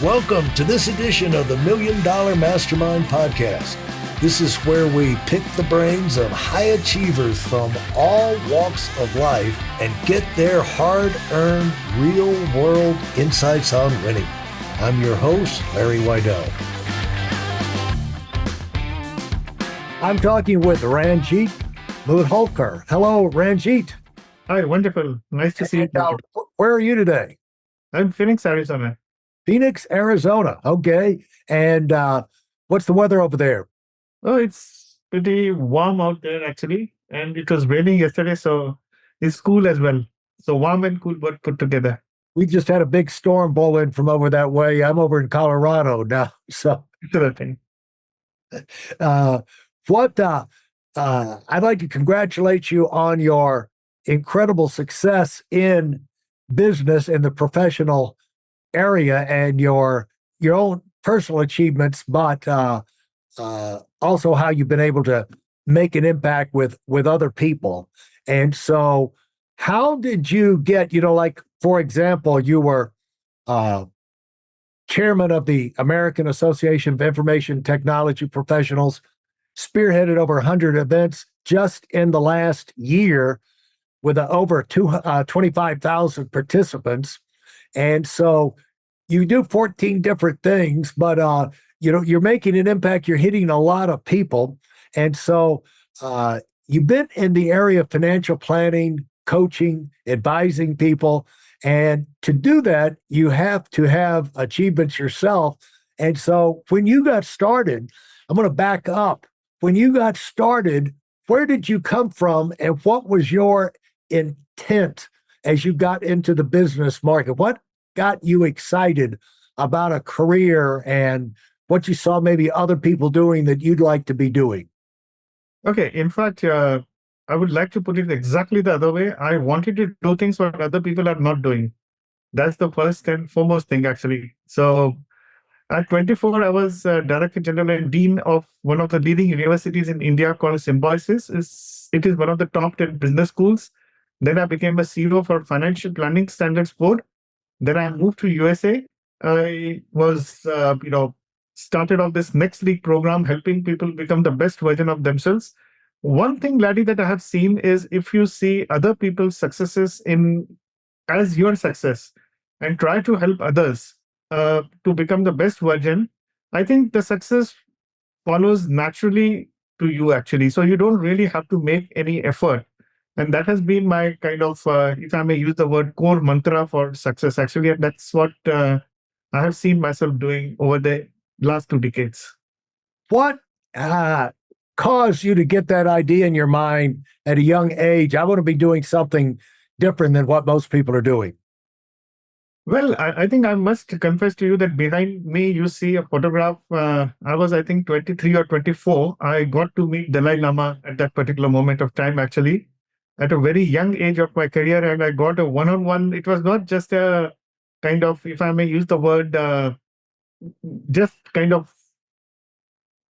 Welcome to this edition of the Million Dollar Mastermind podcast. This is where we pick the brains of high achievers from all walks of life and get their hard-earned, real-world insights on winning. I'm your host, Larry Weidel. I'm talking with Ranjeet Mudholkar. Hello, Ranjeet. Hi, wonderful. Nice to see you. Where are you today? I'm Phoenix, Arizona. Phoenix, Arizona. Okay. And what's the weather over there? Oh, it's pretty warm out there, actually. And it was raining yesterday, so it's cool as well. So warm and cool both put together. We just had a big storm blow in from over that way. I'm over in Colorado now. So, Interesting. I'd like to congratulate you on your incredible success in business in the professional area and your own personal achievements, but also how you've been able to make an impact with other people. And so how did you get, like, for example, you were chairman of the American Association of Information Technology Professionals, spearheaded over 100 events just in the last year with over 25,000 participants. And so you do 14 different things, but you're making an impact. You're hitting a lot of people. And so you've been in the area of financial planning, coaching, advising people. And to do that, you have to have achievements yourself. And so when you got started, I'm going to back up. When you got started, where did you come from and what was your intent as you got into the business market? What got you excited about a career and what you saw maybe other people doing that you'd like to be doing? Okay. In fact, I would like to put it exactly the other way. I wanted to do things what other people are not doing. That's the first and foremost thing, actually. So at 24, I was Director General and Dean of one of the leading universities in India called Symbiosis. It is one of the top 10 business schools. Then I became a CEO for Financial Planning Standards Board. Then I moved to USA. I was, started off this Next League program, helping people become the best version of themselves. One thing, Laddie, that I have seen is if you see other people's successes as your success and try to help others to become the best version, I think the success follows naturally to you, actually. So you don't really have to make any effort. And that has been my kind of, if I may use the word, core mantra for success, actually. And that's what I have seen myself doing over the last 2 decades. What caused you to get that idea in your mind at a young age? I want to be doing something different than what most people are doing. Well, I think I must confess to you that behind me, you see a photograph. I was, I think, 23 or 24. I got to meet Dalai Lama at that particular moment of time, actually, at a very young age of my career. And I got a one-on-one. It was not just a kind of, if I may use the word, just kind of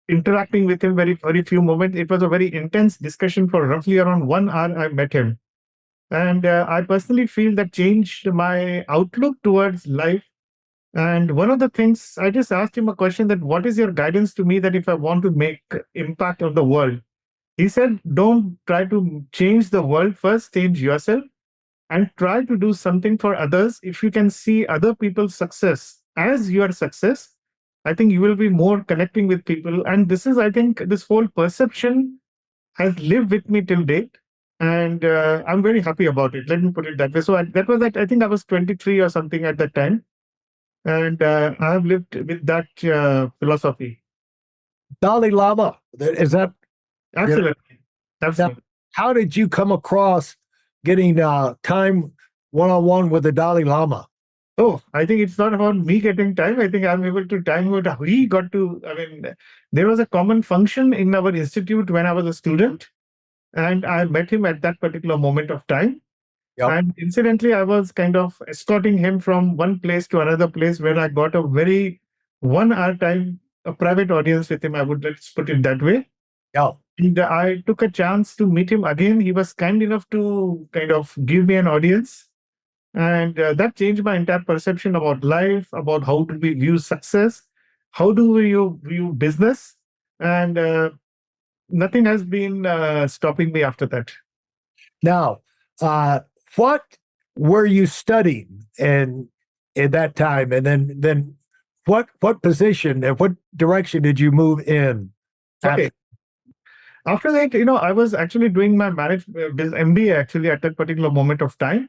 interacting with him very few moments. It was a very intense discussion for roughly around 1 hour. I met him. And I personally feel that changed my outlook towards life. And one of the things, I just asked him a question that, what is your guidance to me that if I want to make impact on the world? He said, don't try to change the world, first change yourself and try to do something for others. If you can see other people's success as your success, I think you will be more connecting with people. And this is, I think, this whole perception has lived with me till date. And I'm very happy about it. Let me put it that way. So that was like, I think I was 23 or something at that time. And I have lived with that philosophy. Dalai Lama, is that? Absolutely. Absolutely. How did you come across getting time one-on-one with the Dalai Lama? Oh, I think it's not about me getting time. I think I'm able to time what we got to. I mean, there was a common function in our institute when I was a student. And I met him at that particular moment of time. Yep. And incidentally, I was kind of escorting him from one place to another place where I got a very 1 hour time, a private audience with him. Let's put it that way. Yeah. And I took a chance to meet him again. He was kind enough to kind of give me an audience. And that changed my entire perception about life, about how do we view success, how do we view business, and nothing has been stopping me after that. Now, what were you studying in that time, and then what position and what direction did you move in Okay. after? After that, I was actually doing my MBA actually at that particular moment of time.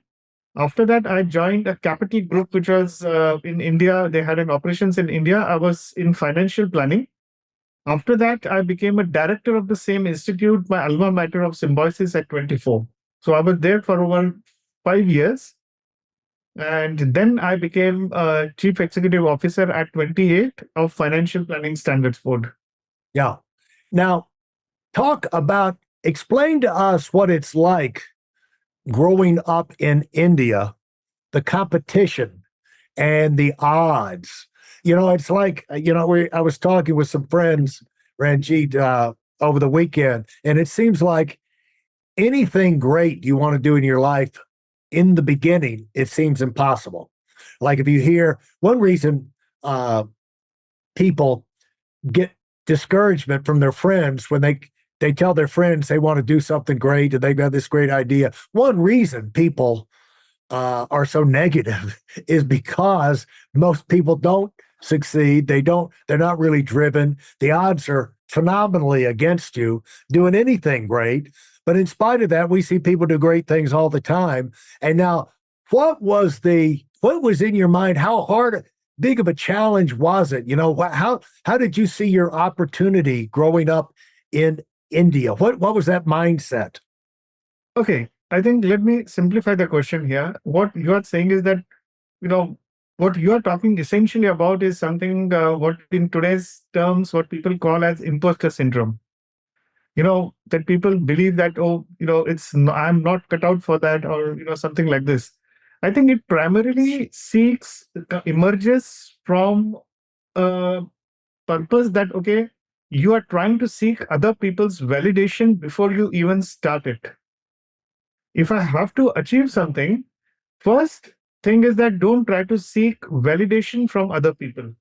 After that, I joined a capital group, which was in India. They had an operations in India. I was in financial planning. After that, I became a director of the same institute, my alma mater of Symbiosis at 24. So I was there for over 5 years. And then I became a chief executive officer at 28 of Financial Planning Standards Board. Yeah. Now, explain to us what it's like growing up in India, the competition and the odds. It's like, I was talking with some friends, Ranjeet, over the weekend, and it seems like anything great you want to do in your life in the beginning, it seems impossible. Like if you hear one reason people get discouragement from their friends when they tell their friends they want to do something great and they've got this great idea. One reason people are so negative is because most people don't succeed. They're not really driven. The odds are phenomenally against you doing anything great. But in spite of that, we see people do great things all the time. And now, what was in your mind? Big of a challenge was it? How did you see your opportunity growing up in India? What was that mindset? Okay, I think let me simplify the question here. What you are saying is that, you know, what you are talking essentially about is something what in today's terms, what people call as imposter syndrome. That people believe that, oh, I'm not cut out for that, or, something like this. I think it primarily emerges from a purpose that, okay, you are trying to seek other people's validation before you even start it. If I have to achieve something, first thing is that don't try to seek validation from other people.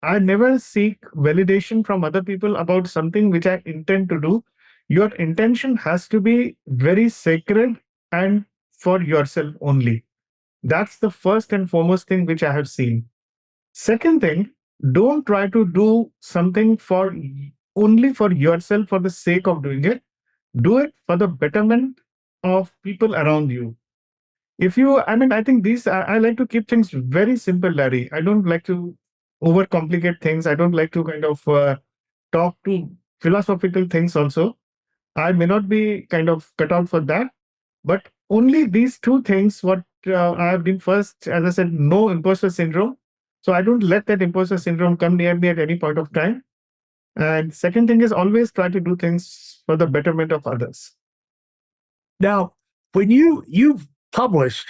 I never seek validation from other people about something which I intend to do. Your intention has to be very sacred and for yourself only. That's the first and foremost thing which I have seen. Second thing, don't try to do something for only for yourself for the sake of doing it. Do it for the betterment of people around you. I think I like to keep things very simple, Larry. I don't like to overcomplicate things. I don't like to kind of talk to philosophical things also. I may not be kind of cut out for that, but only these two things, what I have been first, as I said, no imposter syndrome. So I don't let that imposter syndrome come near me at any point of time. And second thing is always try to do things for the betterment of others. Now, when you've published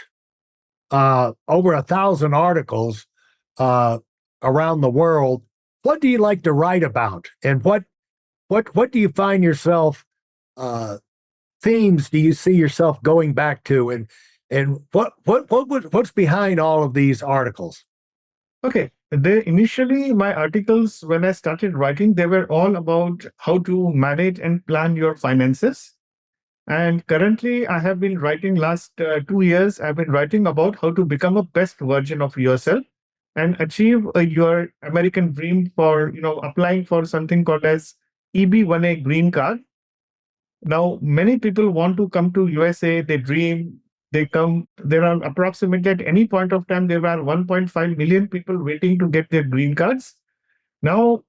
over 1,000 articles uh, around the world, what do you like to write about, and what do you find yourself uh, themes do you see yourself going back to, and what's behind all of these articles? Okay. Initially, my articles, when I started writing, they were all about how to manage and plan your finances. And currently, I have been writing last 2 years. I've been writing about how to become a best version of yourself and achieve your American dream for, applying for something called as EB1A green card. Now, many people want to come to USA. They dream. They come. There are approximately at any point of time there are 1.5 million people waiting to get their green cards. Now,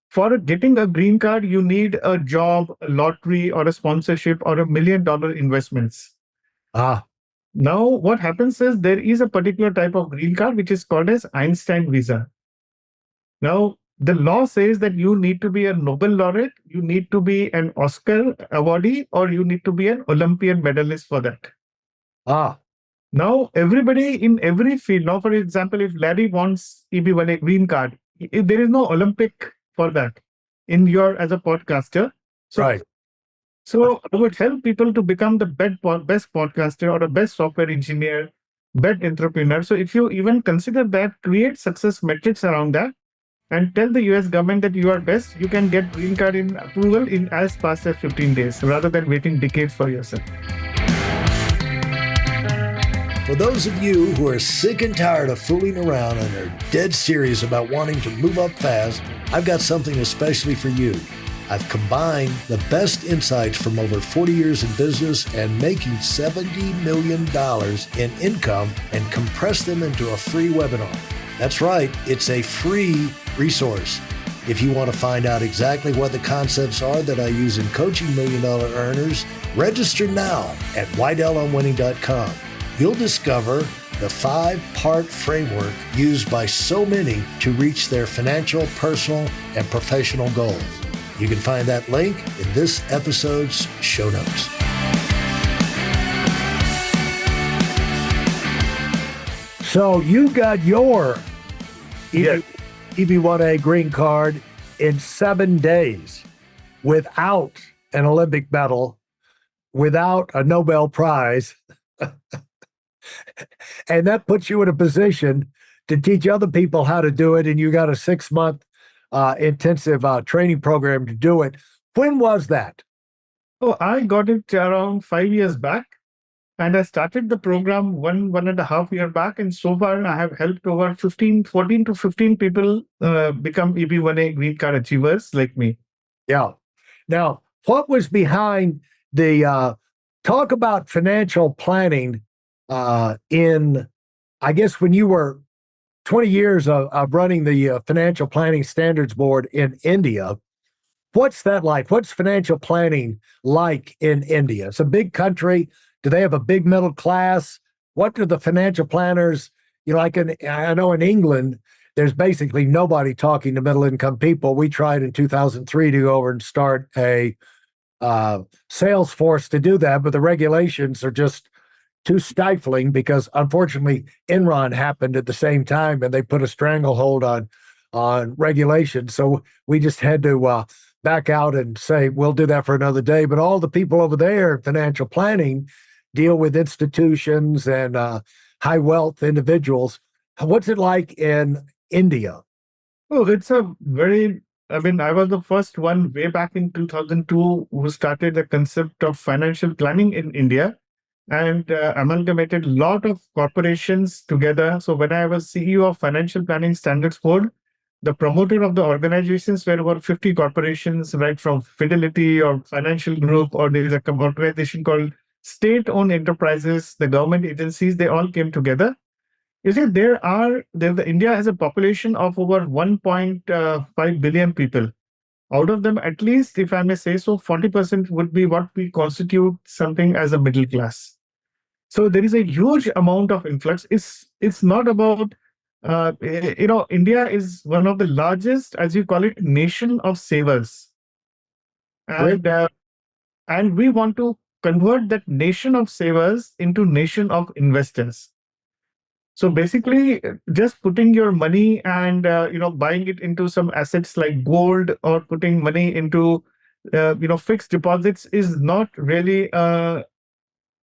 for getting a green card, you need a job, a lottery, or a sponsorship, or $1 million investments. Ah, Now, what happens is there is a particular type of green card which is called as Einstein visa. Now, the law says that you need to be a Nobel laureate, you need to be an Oscar awardee, or you need to be an Olympian medalist for that. ah, Now, everybody in every field, now, for example, if Larry wants EB1A green card, there is no Olympic for that in your as a podcaster. So, right. so I would help people to become the best podcaster or the best software engineer bet entrepreneur. So if you even consider that, create success metrics around that, and tell the US government that you are best, you can get green card in approval in as fast as 15 days rather than waiting decades for yourself. For those of you who are sick and tired of fooling around and are dead serious about wanting to move up fast, I've got something especially for you. I've combined the best insights from over 40 years in business and making $70 million in income and compressed them into a free webinar. That's right, it's a free resource. If you want to find out exactly what the concepts are that I use in coaching $1 million earners, register now at weidelonwinning.com. You'll discover the 5-part framework used by so many to reach their financial, personal, and professional goals. You can find that link in this episode's show notes. So you got your Yes. EB1A green card in 7 days without an Olympic medal, without a Nobel Prize. And that puts you in a position to teach other people how to do it. And you got a 6-month intensive training program to do it. When was that? Oh, I got it around 5 years back. And I started the program 1.5 years back. And so far, I have helped over 14 to 15 people become EB1A green card achievers like me. Yeah. Now, what was behind the talk about financial planning in, I guess, when you were 20 years of running the Financial Planning Standards Board in India? What's that like? What's financial planning like in India? It's a big country. Do they have a big middle class? What do the financial planners, I know in England, there's basically nobody talking to middle income people. We tried in 2003 to go over and start a sales force to do that, but the regulations are just too stifling because unfortunately Enron happened at the same time and they put a stranglehold on regulations. So we just had to back out and say, we'll do that for another day. But all the people over there in financial planning deal with institutions and high wealth individuals. What's it like in India? Oh, it's I was the first one way back in 2002 who started the concept of financial planning in India and amalgamated a lot of corporations together. So when I was CEO of Financial Planning Standards Board, the promoter of the organizations were over 50 corporations, right from Fidelity or Financial Group, or there is an organization called State-Owned Enterprises, the government agencies, they all came together. You see, India has a population of over 1.5 billion people. Out of them, at least, if I may say so, 40% would be what we constitute something as a middle class. So there is a huge amount of influx. It's not about, India is one of the largest, as you call it, nation of savers. And we want to convert that nation of savers into nation of investors. So basically, just putting your money and buying it into some assets like gold or putting money into fixed deposits is not really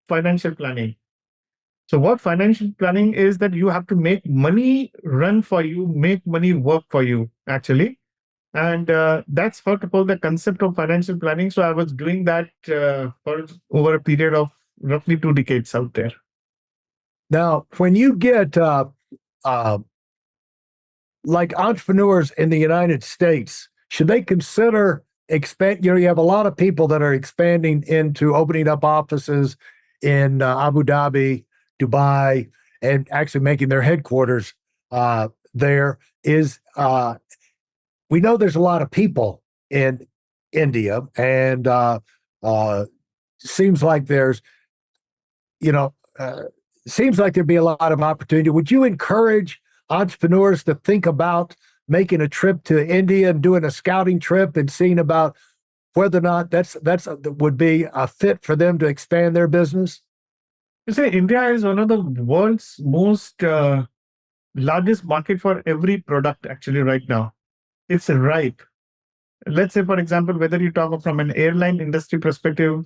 financial planning. So what financial planning is that you have to make money run for you, make money work for you, actually. And that's how to call the concept of financial planning. So I was doing that for over a period of roughly 2 decades out there. Now, when you get like entrepreneurs in the United States, should they consider expand? You have a lot of people that are expanding into opening up offices in Abu Dhabi, Dubai, and actually making their headquarters there. We know there's a lot of people in India, and seems like there's, seems like there'd be a lot of opportunity. Would you encourage entrepreneurs to think about making a trip to India and doing a scouting trip and seeing about whether or not that would be a fit for them to expand their business? You say India is one of the world's most largest market for every product actually right now. It's ripe. Let's say, for example, whether you talk from an airline industry perspective,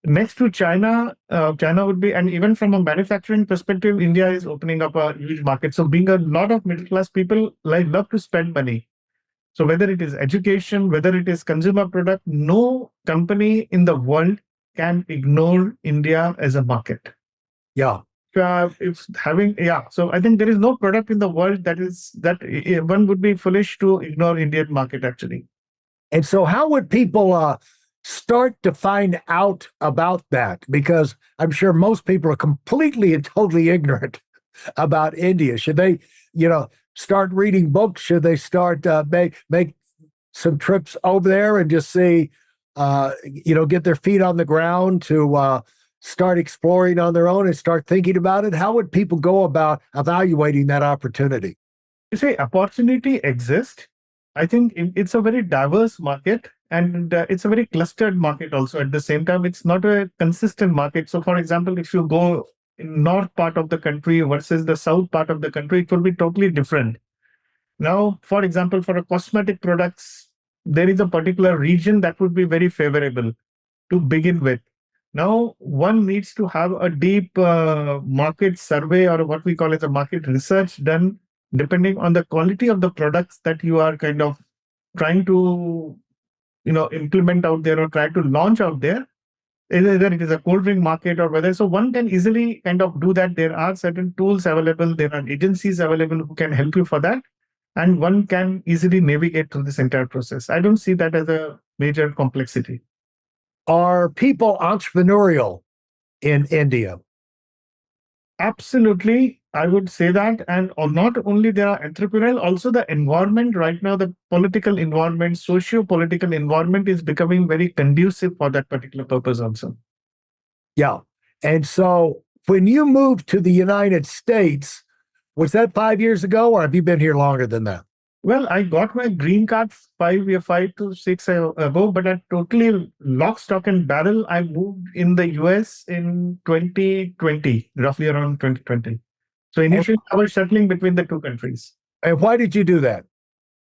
next to China, China would be, and even from a manufacturing perspective, India is opening up a huge market. So being a lot of middle class people love to spend money. So whether it is education, whether it is consumer product, no company in the world can ignore India as a market. Yeah. If having, yeah, so I think there is no product in the world that one would be foolish to ignore Indian market actually. And so, how would people start to find out about that? Because I'm sure most people are completely and totally ignorant about India. Should they, start reading books? Should they start make some trips over there and just see, get their feet on the ground to start exploring on their own and start thinking about it? How would people go about evaluating that opportunity? You say opportunity exists. I think it's a very diverse market, and it's a very clustered market also. At the same time, it's not a consistent market. So, for example, if you go in north part of the country versus the south part of the country, it will be totally different. Now, for example, for a cosmetic products, there is a particular region that would be very favorable to begin with. Now, one needs to have a deep market survey, or what we call as a market research, done depending on the quality of the products that you are kind of trying to implement out there or try to launch out there. Either it is a cold drink market or whether, so one can easily kind of do that. There are certain tools available, there are agencies available who can help you for that, and one can easily navigate through this entire process. I don't see that as a major complexity. Are people entrepreneurial in India? Absolutely, I would say that. And not only they are entrepreneurial, also the environment right now, the political environment, socio-political environment is becoming very conducive for that particular purpose also. Yeah. And so when you moved to the United States, was that 5 years ago, or have you been here longer than that? Well, I got my green card 5 to 6 ago, but I totally lock, stock, and barrel. I moved in the US in 2020, roughly around 2020. So initially, I was shuttling between the two countries. And why did you do that?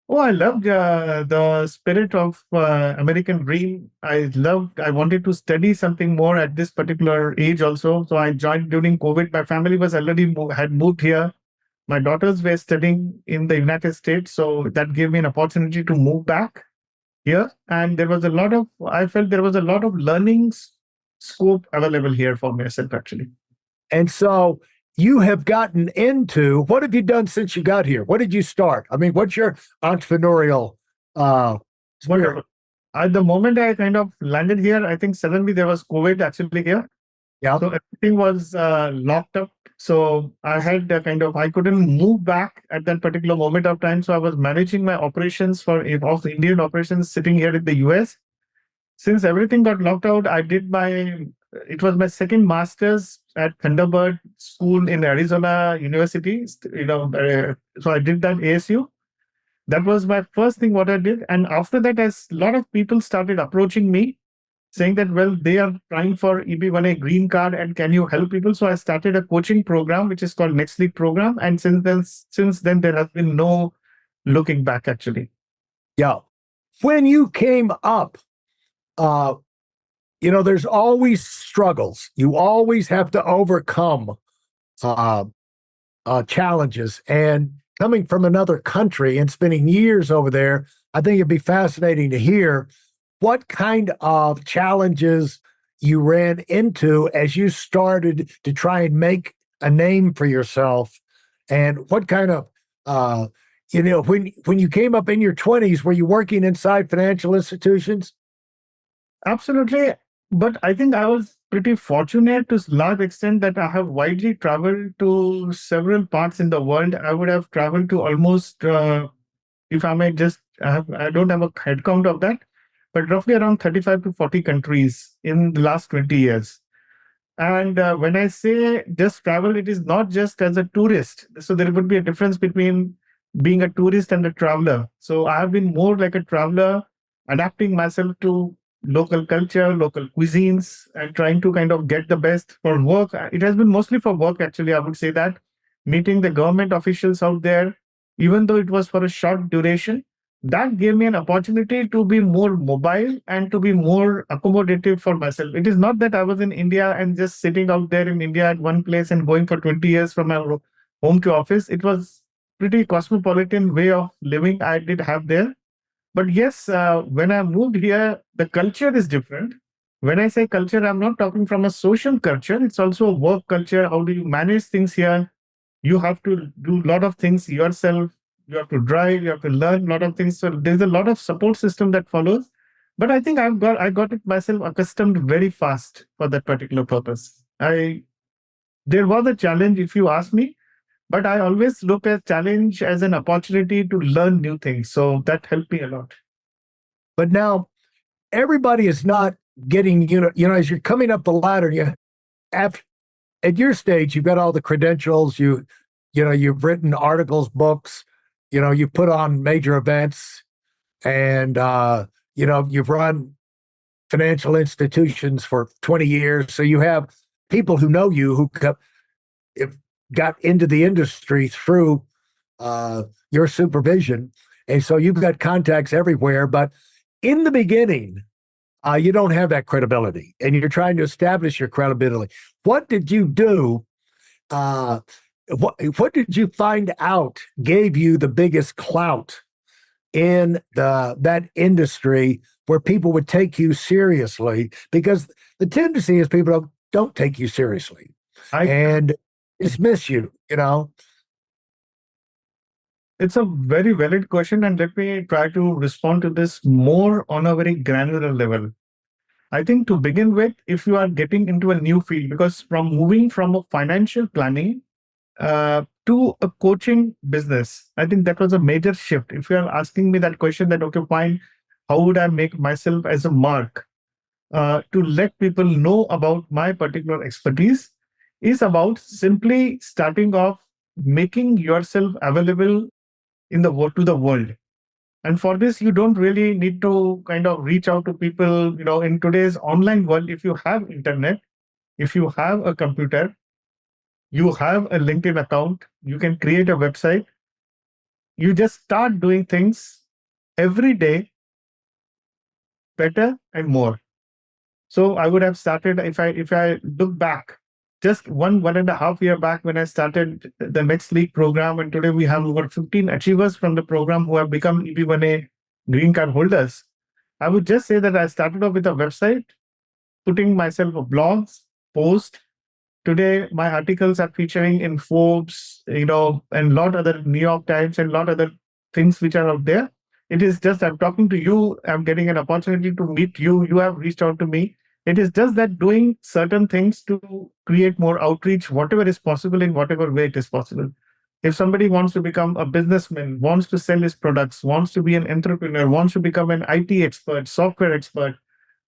Oh, I loved the spirit of American dream. I wanted to study something more at this particular age also. So I joined during COVID. My family was already had moved here. My daughters were studying in the United States. So that gave me an opportunity to move back here. And I felt there was a lot of learning scope available here for myself actually. And so you have gotten into, what have you done since you got here? What did you start? I mean, what's your entrepreneurial spirit? Wonderful. At the moment I kind of landed here, I think suddenly there was COVID actually here. Yeah. So everything was locked up. So I had I couldn't move back at that particular moment of time. So I was managing my operations of Indian operations sitting here in the US. Since everything got locked out, it was my second master's at Thunderbird School in Arizona University. So I did that ASU. That was my first thing what I did. And after that, as a lot of people started approaching me saying that, well, they are trying for EB1A green card and can you help people? So I started a coaching program, which is called Next League Program. And since then, there has been no looking back actually. Yeah. When you came up, there's always struggles. You always have to overcome challenges. And coming from another country and spending years over there, I think it'd be fascinating to hear what kind of challenges you ran into as you started to try and make a name for yourself, and what kind of when you came up in your 20s, were you working inside financial institutions? Absolutely. But I think I was pretty fortunate to a large extent that I have widely traveled to several parts in the world. I would have traveled to almost, if I may just, I don't have a head count of that, but roughly around 35 to 40 countries in the last 20 years. And when I say just travel, it is not just as a tourist. So there would be a difference between being a tourist and a traveler. So I have been more like a traveler, adapting myself to local culture, local cuisines, and trying to kind of get the best for work. It has been mostly for work, actually, I would say that. Meeting the government officials out there, even though it was for a short duration, that gave me an opportunity to be more mobile and to be more accommodative for myself. It is not that I was in India and just sitting out there in India at one place and going for 20 years from my home to office. It was pretty cosmopolitan way of living I did have there. But yes, when I moved here, the culture is different. When I say culture, I'm not talking from a social culture. It's also a work culture. How do you manage things here? You have to do a lot of things yourself. You have to drive. You have to learn a lot of things. So there's a lot of support system that follows. But I think I got it myself accustomed very fast for that particular purpose. There was a challenge if you ask me, but I always look at challenge as an opportunity to learn new things. So that helped me a lot. But now everybody is not getting, as you're coming up the ladder, at your stage, you've got all the credentials, you've written articles, books, you put on major events, and you've run financial institutions for 20 years. So you have people who know you who got into the industry through your supervision. And so you've got contacts everywhere. But in the beginning, you don't have that credibility, and you're trying to establish your credibility. What did you do? What did you find out gave you the biggest clout in that industry where people would take you seriously? Because the tendency is people don't take you seriously and dismiss you. It's a very valid question, and let me try to respond to this more on a very granular level. I think to begin with, if you are getting into a new field, because from moving from a financial planning to a coaching business, I think that was a major shift. If you are asking me that question, that okay, fine, how would I make myself as a mark to let people know about my particular expertise, is about simply starting off making yourself available in the world to the world. And for this, you don't really need to kind of reach out to people. In today's online world, if you have internet, if you have a computer, you have a LinkedIn account, you can create a website. You just start doing things every day better and more. So I would have started, if I look back, just 1.5 year back when I started the Next League program, and today we have over 15 achievers from the program who have become EB1A green card holders. I would just say that I started off with a website, putting myself a blogs, post. Today, my articles are featuring in Forbes, and a lot other New York Times and a lot other things which are out there. It is just I'm talking to you, I'm getting an opportunity to meet you. You have reached out to me. It is just that doing certain things to create more outreach, whatever is possible in whatever way it is possible. If somebody wants to become a businessman, wants to sell his products, wants to be an entrepreneur, wants to become an IT expert, software expert,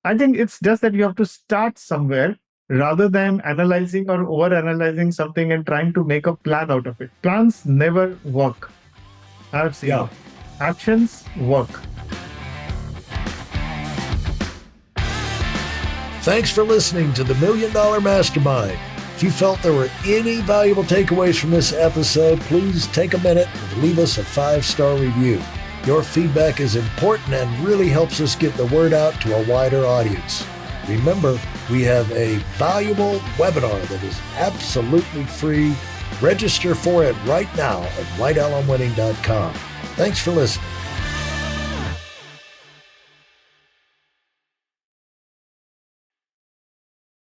I think it's just that you have to start somewhere rather than analyzing or over-analyzing something and trying to make a plan out of it. Plans never work. I've seen it. Actions work. Thanks for listening to the Million Dollar Mastermind. If you felt there were any valuable takeaways from this episode, please take a minute and leave us a 5-star review. Your feedback is important and really helps us get the word out to a wider audience. Remember, we have a valuable webinar that is absolutely free. Register for it right now at weidelonwinning.com. Thanks for listening.